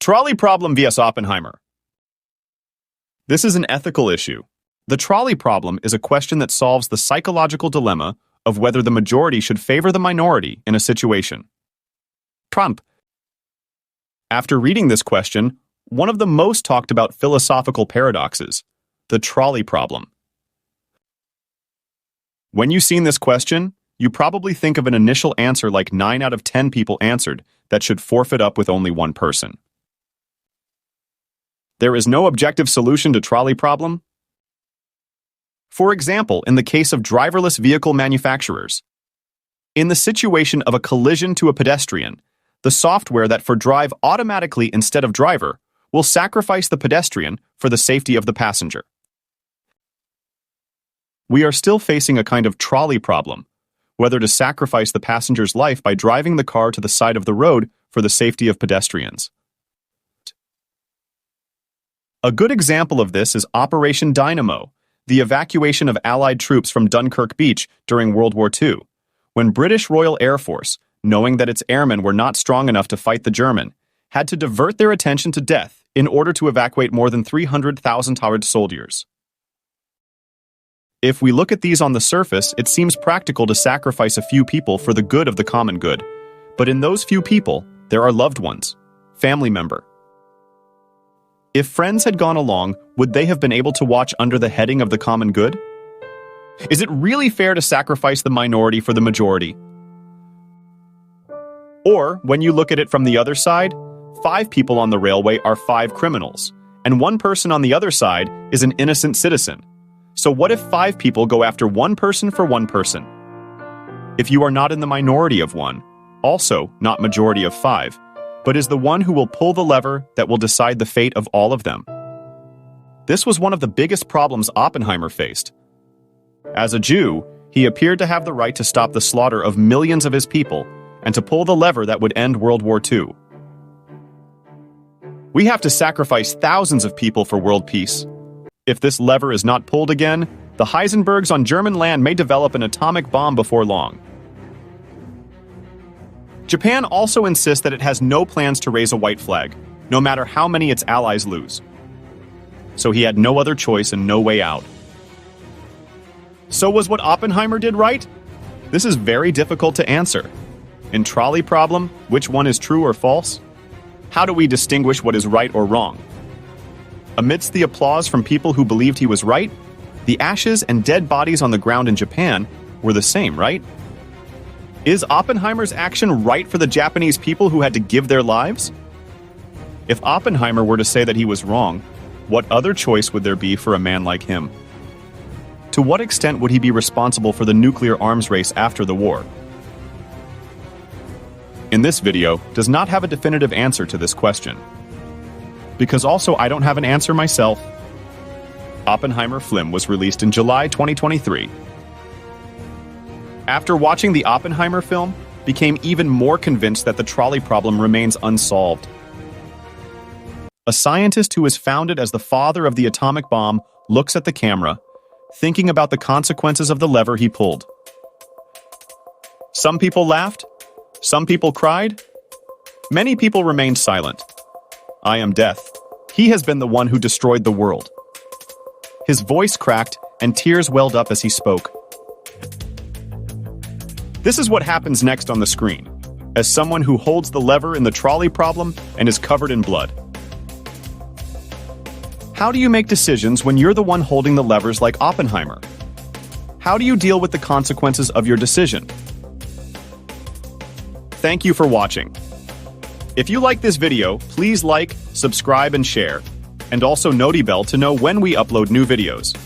Trolley Problem vs. Oppenheimer. This is an ethical issue. The trolley problem is a question that solves the psychological dilemma of whether the majority should favor the minority in a situation. Trump. After reading this question, one of the most talked about philosophical paradoxes, the trolley problem. When you've seen this question, you probably think of an initial answer like 9 out of 10 people answered that should forfeit up with only one person. There is no objective solution to trolley problem. For example, in the case of driverless vehicle manufacturers, in the situation of a collision to a pedestrian, the software that for drive automatically instead of driver will sacrifice the pedestrian for the safety of the passenger. We are still facing a kind of trolley problem, whether to sacrifice the passenger's life by driving the car to the side of the road for the safety of pedestrians. A good example of this is Operation Dynamo, the evacuation of Allied troops from Dunkirk Beach during World War II, when British Royal Air Force, knowing that its airmen were not strong enough to fight the German, had to divert their attention to death in order to evacuate more than 300,000 tired soldiers. If we look at these on the surface, it seems practical to sacrifice a few people for the good of the common good, but in those few people, there are loved ones, family member. If friends had gone along, would they have been able to watch under the heading of the common good? Is it really fair to sacrifice the minority for the majority? Or, when you look at it from the other side, 5 people on the railway are 5 criminals, and 1 person on the other side is an innocent citizen. So what if 5 people go after 1 person for 1 person? If you are not in the minority of 1, also not majority of 5, but is the one who will pull the lever that will decide the fate of all of them. This was one of the biggest problems Oppenheimer faced. As a Jew, he appeared to have the right to stop the slaughter of millions of his people and to pull the lever that would end World War II. We have to sacrifice thousands of people for world peace. If this lever is not pulled again, the Heisenbergs on German land may develop an atomic bomb before long. Japan also insists that it has no plans to raise a white flag, no matter how many its allies lose. So he had no other choice and no way out. So was what Oppenheimer did right? This is very difficult to answer. In Trolley Problem, which one is true or false? How do we distinguish what is right or wrong? Amidst the applause from people who believed he was right, the ashes and dead bodies on the ground in Japan were the same, right? Is Oppenheimer's action right for the Japanese people who had to give their lives? If Oppenheimer were to say that he was wrong, what other choice would there be for a man like him? To what extent would he be responsible for the nuclear arms race after the war? In this video does not have a definitive answer to this question. Because also I don't have an answer myself. Oppenheimer film was released in July 2023. After watching the Oppenheimer film, became even more convinced that the trolley problem remains unsolved. A scientist who is founded as the father of the atomic bomb looks at the camera, thinking about the consequences of the lever he pulled. Some people laughed, some people cried, many people remained silent. I am death. He has been the one who destroyed the world. His voice cracked and tears welled up as he spoke. This is what happens next on the screen, as someone who holds the lever in the trolley problem and is covered in blood. How do you make decisions when you're the one holding the levers like Oppenheimer? How do you deal with the consequences of your decision? Thank you for watching. If you like this video, please like, subscribe, and share, and also noti bell to know when we upload new videos.